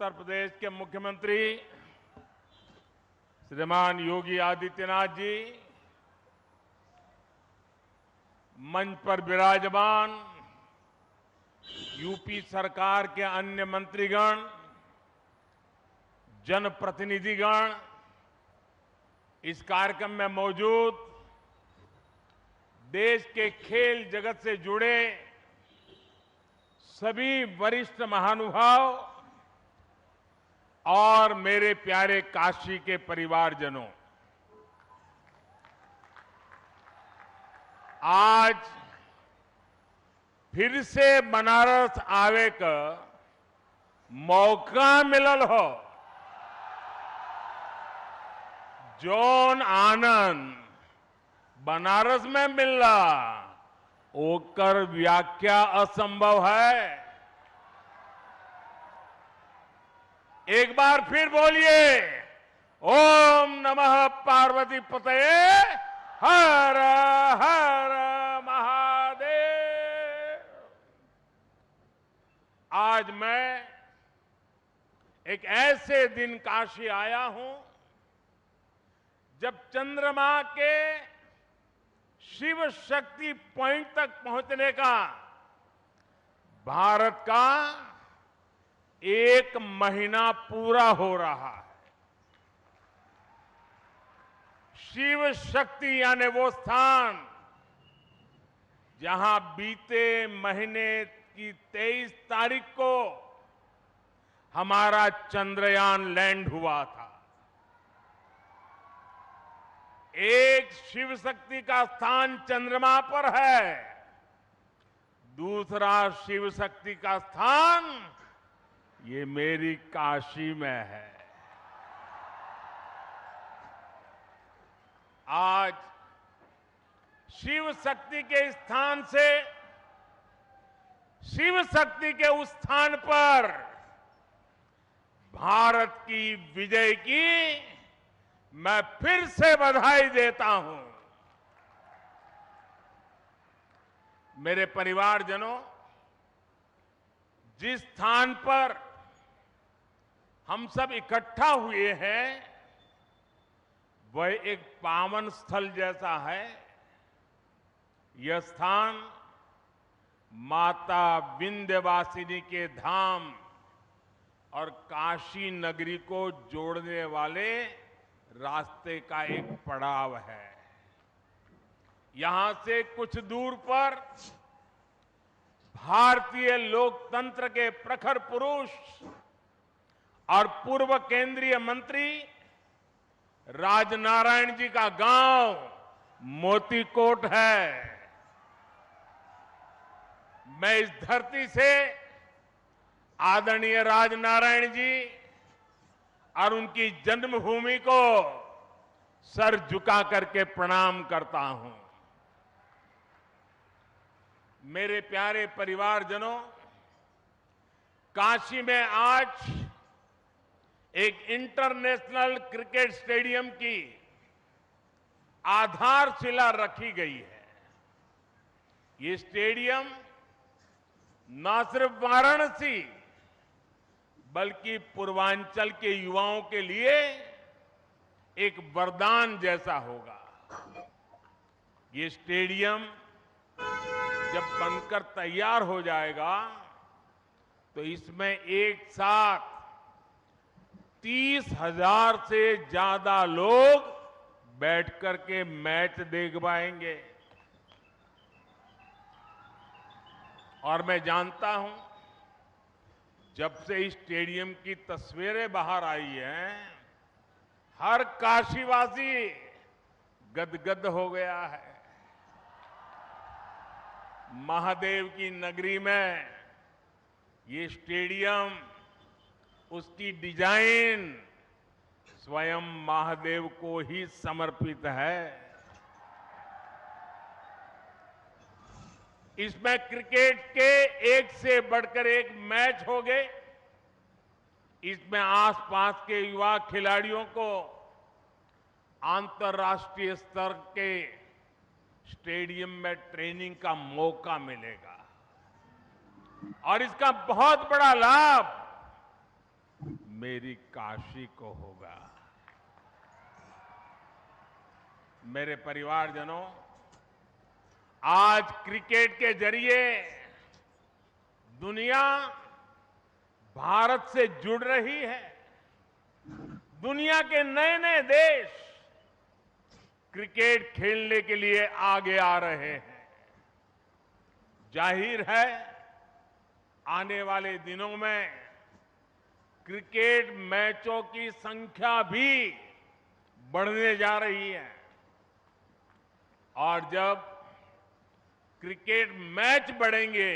उत्तर प्रदेश के मुख्यमंत्री श्रीमान योगी आदित्यनाथ जी, मंच पर विराजमान यूपी सरकार के अन्य मंत्रीगण, जनप्रतिनिधिगण, इस कार्यक्रम में मौजूद देश के खेल जगत से जुड़े सभी वरिष्ठ महानुभाव और मेरे प्यारे काशी के परिवारजनों, आज फिर से बनारस आवे का मौका मिलल हो। जौन आनंद बनारस में मिलला ओकर व्याख्या असंभव है। एक बार फिर बोलिए, ओम नमः पार्वती पतये हर हर महादेव। आज मैं एक ऐसे दिन काशी आया हूं जब चंद्रमा के शिव शक्ति पॉइंट तक पहुंचने का भारत का 1 महीना पूरा हो रहा है। शिव शक्ति यानी वो स्थान जहां बीते महीने की 23 तारीख को हमारा चंद्रयान लैंड हुआ था। एक शिव शक्ति का स्थान चंद्रमा पर है, दूसरा शिव शक्ति का स्थान ये मेरी काशी में है। आज शिव शक्ति के स्थान से शिव शक्ति के उस स्थान पर भारत की विजय की मैं फिर से बधाई देता हूं। मेरे परिवारजनों, जिस स्थान पर हम सब इकट्ठा हुए हैं वह एक पावन स्थल जैसा है। यह स्थान माता विंध्यवासिनी के धाम और काशी नगरी को जोड़ने वाले रास्ते का एक पड़ाव है। यहां से कुछ दूर पर भारतीय लोकतंत्र के प्रखर पुरुष और पूर्व केंद्रीय मंत्री राजनारायण जी का गांव मोतीकोट है। मैं इस धरती से आदरणीय राजनारायण जी और उनकी जन्मभूमि को सर झुका करके प्रणाम करता हूं। मेरे प्यारे परिवारजनों, काशी में आज एक इंटरनेशनल क्रिकेट स्टेडियम की आधारशिला रखी गई है। ये स्टेडियम न सिर्फ वाराणसी बल्कि पूर्वांचल के युवाओं के लिए एक वरदान जैसा होगा। ये स्टेडियम जब बनकर तैयार हो जाएगा तो इसमें एक साथ 30,000 से ज्यादा लोग बैठकर के मैच देख पाएंगे। और मैं जानता हूं, जब से इस स्टेडियम की तस्वीरें बाहर आई हैं, हर काशीवासी गदगद हो गया है। महादेव की नगरी में ये स्टेडियम, उसकी डिजाइन स्वयं महादेव को ही समर्पित है। इसमें क्रिकेट के एक से बढ़कर एक मैच हो गए। इसमें आसपास के युवा खिलाड़ियों को अंतर्राष्ट्रीय स्तर के स्टेडियम में ट्रेनिंग का मौका मिलेगा। और इसका बहुत बड़ा लाभ मेरी काशी को होगा। मेरे परिवारजनों, आज क्रिकेट के जरिए दुनिया भारत से जुड़ रही है। दुनिया के नए नए देश क्रिकेट खेलने के लिए आगे आ रहे हैं। जाहिर है, आने वाले दिनों में क्रिकेट मैचों की संख्या भी बढ़ने जा रही है और जब क्रिकेट मैच बढ़ेंगे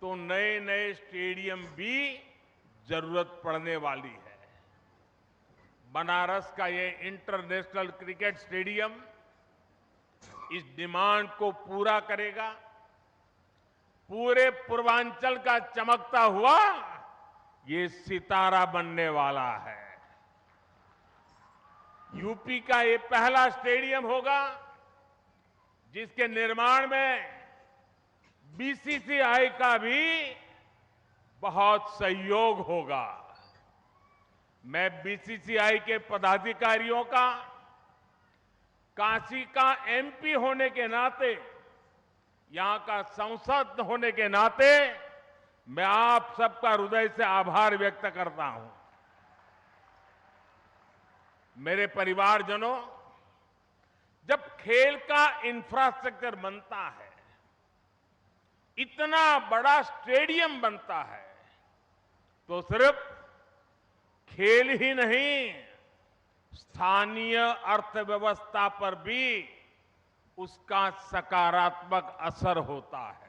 तो नए नए स्टेडियम भी जरूरत पड़ने वाली है। बनारस का ये इंटरनेशनल क्रिकेट स्टेडियम इस डिमांड को पूरा करेगा। पूरे पूर्वांचल का चमकता हुआ ये सितारा बनने वाला है। यूपी का ये पहला स्टेडियम होगा जिसके निर्माण में बीसीसीआई का भी बहुत सहयोग होगा। मैं बीसीसीआई के पदाधिकारियों का काशी का एमपी होने के नाते, यहां का सांसद होने के नाते मैं आप सबका हृदय से आभार व्यक्त करता हूं। मेरे परिवारजनों, जब खेल का इंफ्रास्ट्रक्चर बनता है, इतना बड़ा स्टेडियम बनता है, तो सिर्फ खेल ही नहीं, स्थानीय अर्थव्यवस्था पर भी उसका सकारात्मक असर होता है।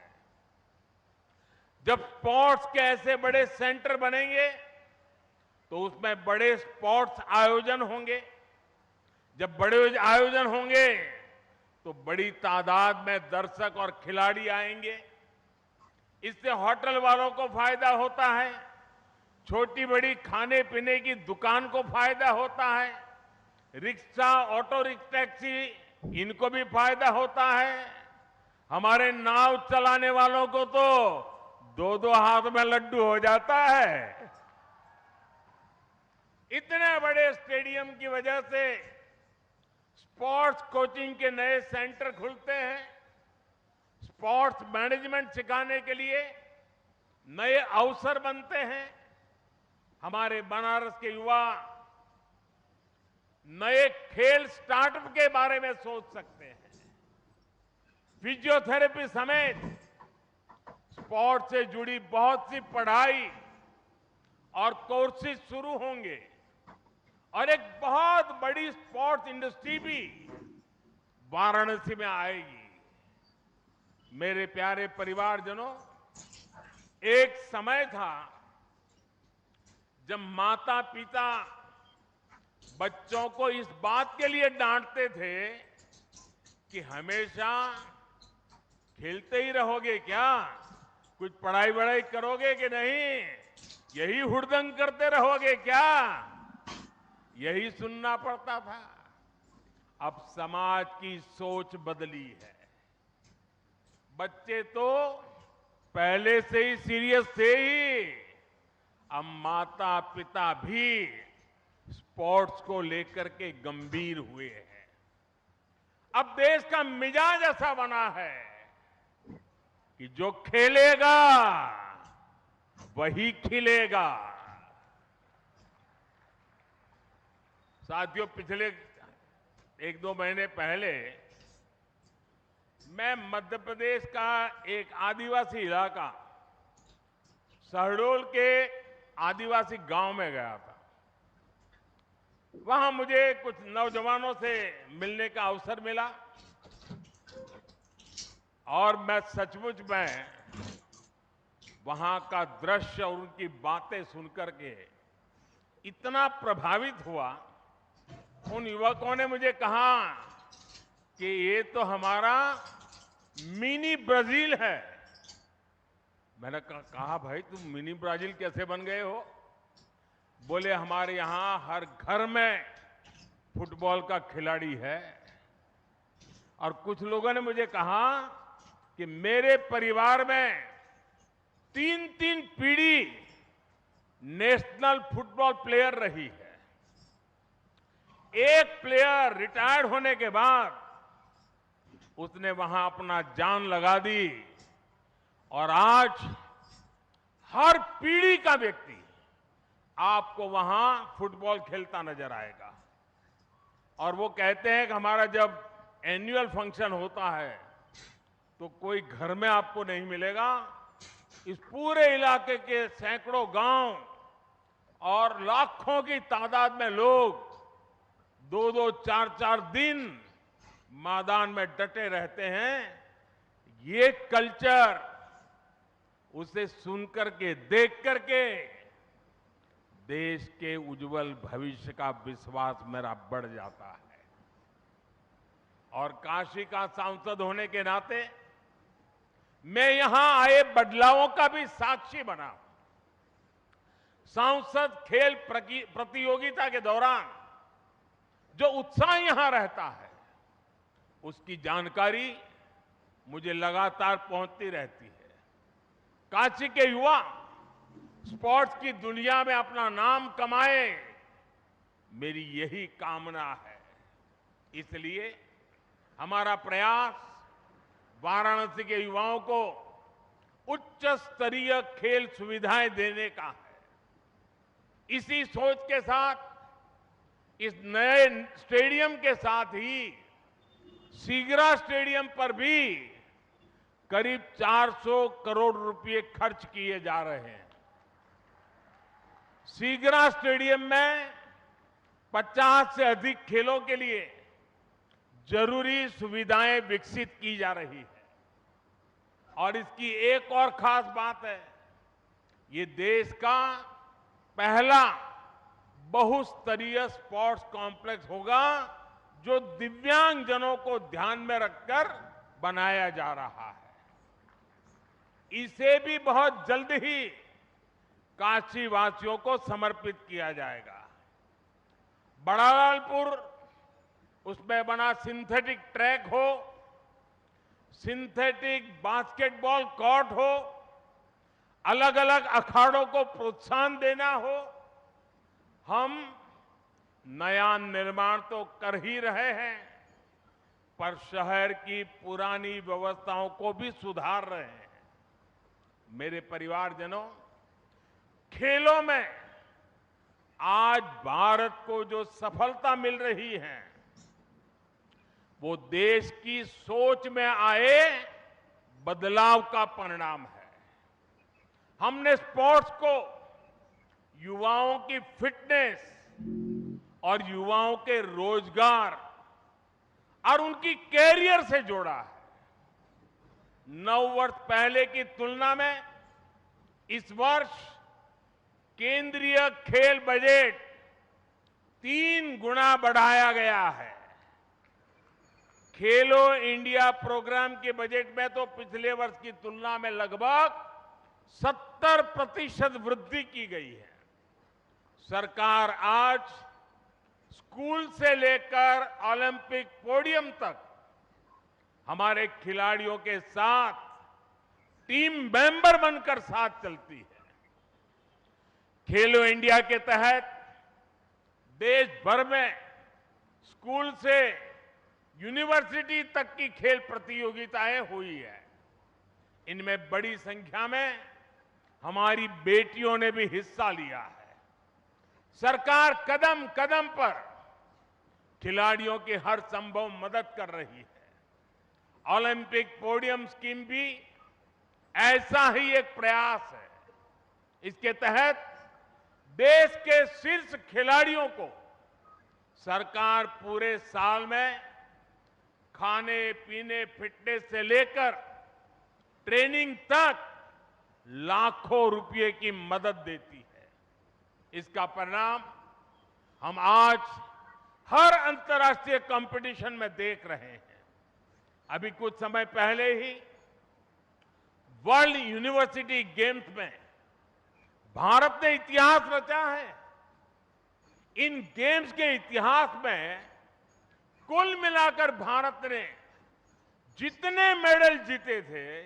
जब स्पोर्ट्स के ऐसे बड़े सेंटर बनेंगे तो उसमें बड़े स्पोर्ट्स आयोजन होंगे। जब बड़े आयोजन होंगे तो बड़ी तादाद में दर्शक और खिलाड़ी आएंगे। इससे होटल वालों को फायदा होता है, छोटी बड़ी खाने पीने की दुकान को फायदा होता है, रिक्शा, ऑटो रिक्शा, टैक्सी, इनको भी फायदा होता है। हमारे नाव चलाने वालों को तो दो दो हाथ में लड्डू हो जाता है। इतने बड़े स्टेडियम की वजह से स्पोर्ट्स कोचिंग के नए सेंटर खुलते हैं। स्पोर्ट्स मैनेजमेंट सिखाने के लिए नए अवसर बनते हैं। हमारे बनारस के युवा नए खेल स्टार्टअप के बारे में सोच सकते हैं। फिजियोथेरेपी समेत स्पोर्ट्स से जुड़ी बहुत सी पढ़ाई और कोर्सेज शुरू होंगे और एक बहुत बड़ी स्पोर्ट्स इंडस्ट्री भी वाराणसी में आएगी। मेरे प्यारे परिवारजनों, एक समय था जब माता पिता बच्चों को इस बात के लिए डांटते थे कि हमेशा खेलते ही रहोगे क्या, कुछ पढ़ाई वढ़ाई करोगे कि नहीं, यही हुड़दंग करते रहोगे क्या, यही सुनना पड़ता था। अब समाज की सोच बदली है। बच्चे तो पहले से ही सीरियस थे ही, अब माता पिता भी स्पोर्ट्स को लेकर के गंभीर हुए हैं। अब देश का मिजाज ऐसा बना है कि जो खेलेगा वही खिलेगा। साथियों, पिछले एक दो महीने पहले मैं मध्य प्रदेश का एक आदिवासी इलाका शहडोल के आदिवासी गांव में गया था। वहां मुझे कुछ नौजवानों से मिलने का अवसर मिला और मैं सचमुच में वहां का दृश्य और उनकी बातें सुनकर के इतना प्रभावित हुआ। उन युवकों ने मुझे कहा कि ये तो हमारा मिनी ब्राजील है। मैंने कहा भाई, तुम मिनी ब्राजील कैसे बन गए हो? बोले हमारे यहां हर घर में फुटबॉल का खिलाड़ी है। और कुछ लोगों ने मुझे कहा कि मेरे परिवार में 3-3 पीढ़ी नेशनल फुटबॉल प्लेयर रही है। एक प्लेयर रिटायर्ड होने के बाद उसने वहां अपना जान लगा दी और आज हर पीढ़ी का व्यक्ति आपको वहां फुटबॉल खेलता नजर आएगा। और वो कहते हैं कि हमारा जब एनुअल फंक्शन होता है तो कोई घर में आपको नहीं मिलेगा, इस पूरे इलाके के सैकड़ों गांव और लाखों की तादाद में लोग 2-2, 4-4 दिन मैदान में डटे रहते हैं। ये कल्चर उसे सुनकर के, देख करके देश के उज्जवल भविष्य का विश्वास मेरा बढ़ जाता है। और काशी का सांसद होने के नाते मैं यहां आए बदलावों का भी साक्षी बना। सांसद खेल प्रतियोगिता के दौरान जो उत्साह यहां रहता है उसकी जानकारी मुझे लगातार पहुंचती रहती है। काशी के युवा स्पोर्ट्स की दुनिया में अपना नाम कमाए, मेरी यही कामना है। इसलिए हमारा प्रयास वाराणसी के युवाओं को उच्च स्तरीय खेल सुविधाएं देने का है। इसी सोच के साथ इस नए स्टेडियम के साथ ही सीगरा स्टेडियम पर भी करीब 400 करोड़ रुपए खर्च किए जा रहे हैं। सीगरा स्टेडियम में 50 से अधिक खेलों के लिए जरूरी सुविधाएं विकसित की जा रही है। और इसकी एक और खास बात है, ये देश का पहला बहुस्तरीय स्पोर्ट्स कॉम्प्लेक्स होगा जो दिव्यांगजनों को ध्यान में रखकर बनाया जा रहा है। इसे भी बहुत जल्द ही काशी वासियों को समर्पित किया जाएगा। बड़ालालपुर, उसमें बना सिंथेटिक ट्रैक हो, सिंथेटिक बास्केटबॉल कोर्ट हो, अलग अलग अखाड़ों को प्रोत्साहन देना हो, हम नया निर्माण तो कर ही रहे हैं पर शहर की पुरानी व्यवस्थाओं को भी सुधार रहे हैं। मेरे परिवारजनों, खेलों में आज भारत को जो सफलता मिल रही है वो देश की सोच में आए बदलाव का परिणाम है। हमने स्पोर्ट्स को युवाओं की फिटनेस और युवाओं के रोजगार और उनकी कैरियर से जोड़ा है। 9 वर्ष पहले की तुलना में इस वर्ष केंद्रीय खेल बजट 3 गुना बढ़ाया गया है। खेलो इंडिया प्रोग्राम के बजट में तो पिछले वर्ष की तुलना में लगभग 70% वृद्धि की गई है। सरकार आज स्कूल से लेकर ओलंपिक पोडियम तक हमारे खिलाड़ियों के साथ टीम मेंबर बनकर साथ चलती है। खेलो इंडिया के तहत देश भर में स्कूल से यूनिवर्सिटी तक की खेल प्रतियोगिताएं हुई है। इनमें बड़ी संख्या में हमारी बेटियों ने भी हिस्सा लिया है। सरकार कदम कदम पर खिलाड़ियों की हर संभव मदद कर रही है। ओलंपिक पोडियम स्कीम भी ऐसा ही एक प्रयास है। इसके तहत देश के शीर्ष खिलाड़ियों को सरकार पूरे साल में खाने पीने, फिटनेस से लेकर ट्रेनिंग तक लाखों रुपए की मदद देती है। इसका परिणाम हम आज हर अंतर्राष्ट्रीय कंपटीशन में देख रहे हैं। अभी कुछ समय पहले ही वर्ल्ड यूनिवर्सिटी गेम्स में भारत ने इतिहास रचा है। इन गेम्स के इतिहास में कुल मिलाकर भारत ने जितने मेडल जीते थे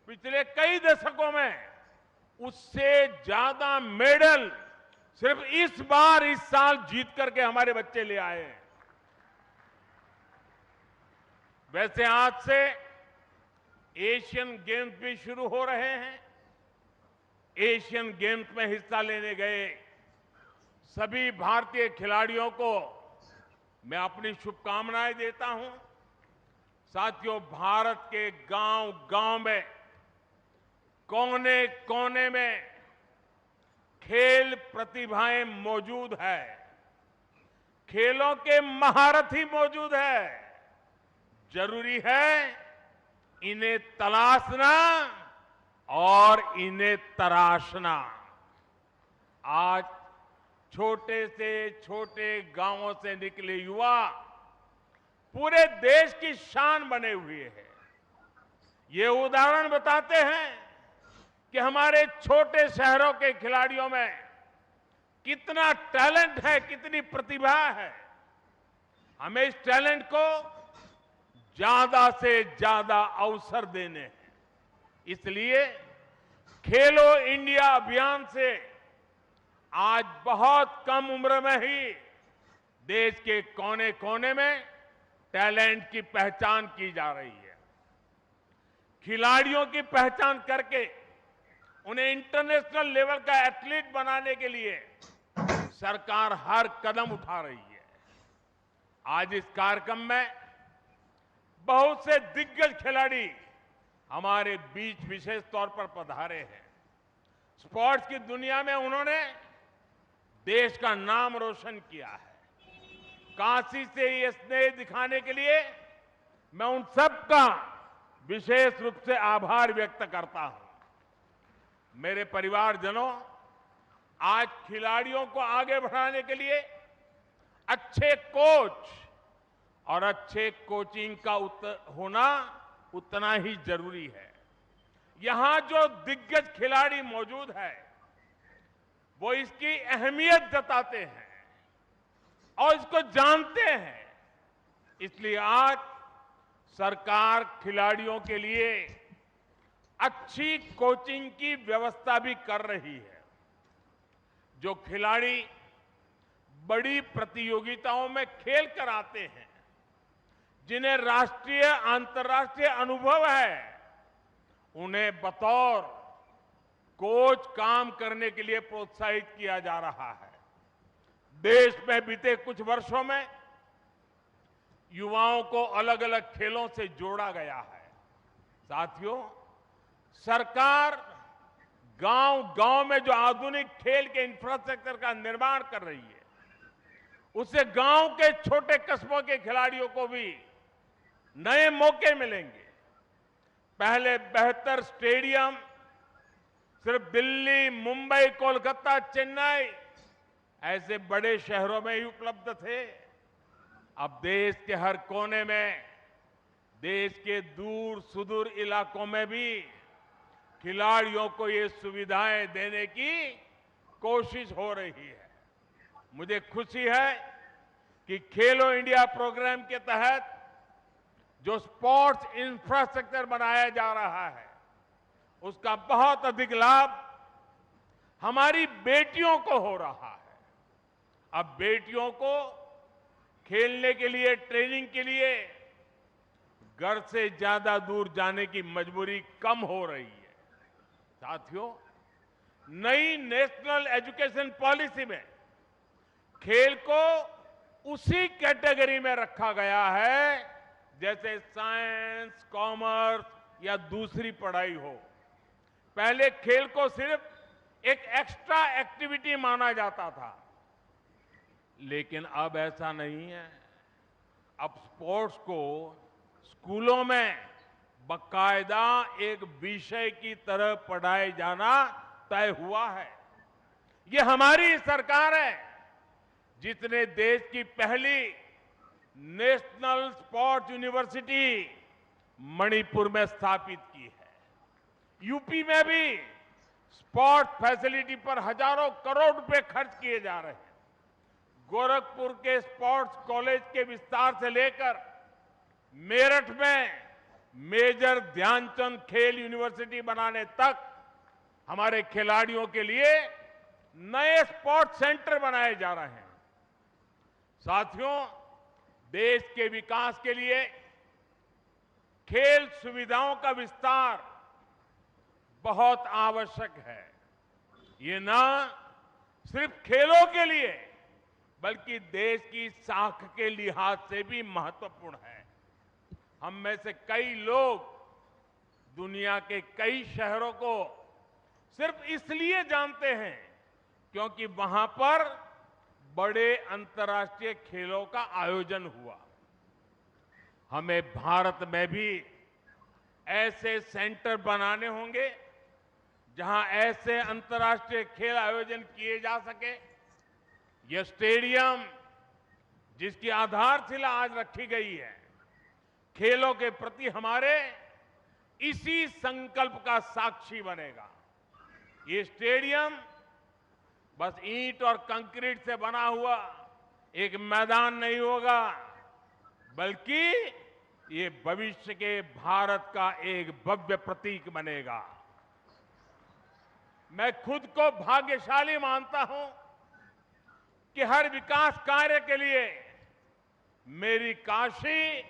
पिछले कई दशकों में उससे ज्यादा मेडल सिर्फ इस साल जीत करके हमारे बच्चे ले आए हैं। वैसे आज से एशियन गेम्स भी शुरू हो रहे हैं। एशियन गेम्स में हिस्सा लेने गए सभी भारतीय खिलाड़ियों को मैं अपनी शुभकामनाएं देता हूं। साथियों, भारत के गांव-गांव में, कोने-कोने में खेल प्रतिभाएं मौजूद है। खेलों के महारथी मौजूद है। जरूरी है इन्हें तलाशना और इन्हें तराशना। आज छोटे से छोटे गांवों से निकले युवा पूरे देश की शान बने हुए हैं। ये उदाहरण बताते हैं कि हमारे छोटे शहरों के खिलाड़ियों में कितना टैलेंट है, कितनी प्रतिभा है। हमें इस टैलेंट को ज्यादा से ज्यादा अवसर देने हैं। इसलिए खेलो इंडिया अभियान से आज बहुत कम उम्र में ही देश के कोने-कोने में टैलेंट की पहचान की जा रही है। खिलाड़ियों की पहचान करके उन्हें इंटरनेशनल लेवल का एथलीट बनाने के लिए सरकार हर कदम उठा रही है। आज इस कार्यक्रम में बहुत से दिग्गज खिलाड़ी हमारे बीच विशेष तौर पर पधारे हैं। स्पोर्ट्स की दुनिया में उन्होंने देश का नाम रोशन किया है। काशी से ये स्नेह दिखाने के लिए मैं उन सबका विशेष रूप से आभार व्यक्त करता हूं। मेरे परिवारजनों, आज खिलाड़ियों को आगे बढ़ाने के लिए अच्छे कोच और अच्छे कोचिंग का होना उतना ही जरूरी है। यहां जो दिग्गज खिलाड़ी मौजूद है वो इसकी अहमियत जताते हैं और इसको जानते हैं। इसलिए आज सरकार खिलाड़ियों के लिए अच्छी कोचिंग की व्यवस्था भी कर रही है। जो खिलाड़ी बड़ी प्रतियोगिताओं में खेल कर आते हैं, जिन्हें राष्ट्रीय अंतर्राष्ट्रीय अनुभव है, उन्हें बतौर कोच काम करने के लिए प्रोत्साहित किया जा रहा है। देश में बीते कुछ वर्षों में युवाओं को अलग अलग खेलों से जोड़ा गया है। साथियों, सरकार गांव-गांव में जो आधुनिक खेल के इंफ्रास्ट्रक्चर का निर्माण कर रही है, उससे गांव के छोटे कस्बों के खिलाड़ियों को भी नए मौके मिलेंगे। पहले बेहतर स्टेडियम सिर्फ दिल्ली, मुंबई, कोलकाता, चेन्नई ऐसे बड़े शहरों में ही उपलब्ध थे। अब देश के हर कोने में, देश के दूर सुदूर इलाकों में भी खिलाड़ियों को ये सुविधाएं देने की कोशिश हो रही है। मुझे खुशी है कि खेलो इंडिया प्रोग्राम के तहत जो स्पोर्ट्स इंफ्रास्ट्रक्चर बनाया जा रहा है, उसका बहुत अधिक लाभ हमारी बेटियों को हो रहा है। अब बेटियों को खेलने के लिए, ट्रेनिंग के लिए घर से ज्यादा दूर जाने की मजबूरी कम हो रही है। साथियों, नई नेशनल एजुकेशन पॉलिसी में खेल को उसी कैटेगरी में रखा गया है जैसे साइंस, कॉमर्स या दूसरी पढ़ाई हो। पहले खेल को सिर्फ एक एक्स्ट्रा एक्टिविटी माना जाता था, लेकिन अब ऐसा नहीं है। अब स्पोर्ट्स को स्कूलों में बाकायदा एक विषय की तरह पढ़ाए जाना तय हुआ है। ये हमारी सरकार है जिसने देश की पहली नेशनल स्पोर्ट्स यूनिवर्सिटी मणिपुर में स्थापित की है। यूपी में भी स्पोर्ट्स फैसिलिटी पर हजारों करोड़ रुपए खर्च किए जा रहे हैं। गोरखपुर के स्पोर्ट्स कॉलेज के विस्तार से लेकर मेरठ में मेजर ध्यानचंद खेल यूनिवर्सिटी बनाने तक हमारे खिलाड़ियों के लिए नए स्पोर्ट्स सेंटर बनाए जा रहे हैं। साथियों, देश के विकास के लिए खेल सुविधाओं का विस्तार बहुत आवश्यक है। ये न सिर्फ खेलों के लिए बल्कि देश की साख के लिहाज से भी महत्वपूर्ण है। हम में से कई लोग दुनिया के कई शहरों को सिर्फ इसलिए जानते हैं क्योंकि वहां पर बड़े अंतर्राष्ट्रीय खेलों का आयोजन हुआ। हमें भारत में भी ऐसे सेंटर बनाने होंगे जहां ऐसे अंतर्राष्ट्रीय खेल आयोजन किए जा सके। यह स्टेडियम जिसकी आधारशिला आज रखी गई है, खेलों के प्रति हमारे इसी संकल्प का साक्षी बनेगा। ये स्टेडियम बस ईंट और कंक्रीट से बना हुआ एक मैदान नहीं होगा, बल्कि ये भविष्य के भारत का एक भव्य प्रतीक बनेगा। मैं खुद को भाग्यशाली मानता हूं कि हर विकास कार्य के लिए मेरी काशी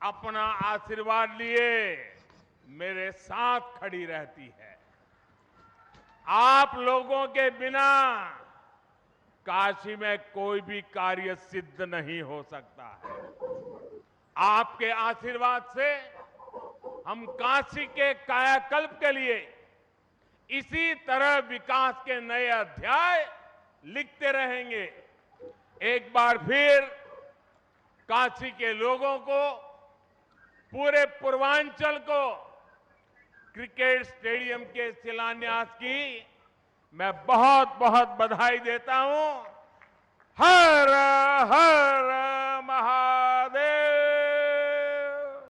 अपना आशीर्वाद लिए मेरे साथ खड़ी रहती है। आप लोगों के बिना काशी में कोई भी कार्य सिद्ध नहीं हो सकता है। आपके आशीर्वाद से हम काशी के कायाकल्प के लिए इसी तरह विकास के नए अध्याय लिखते रहेंगे। एक बार फिर काशी के लोगों को, पूरे पूर्वांचल को क्रिकेट स्टेडियम के शिलान्यास की मैं बहुत बहुत बधाई देता हूं। हर हर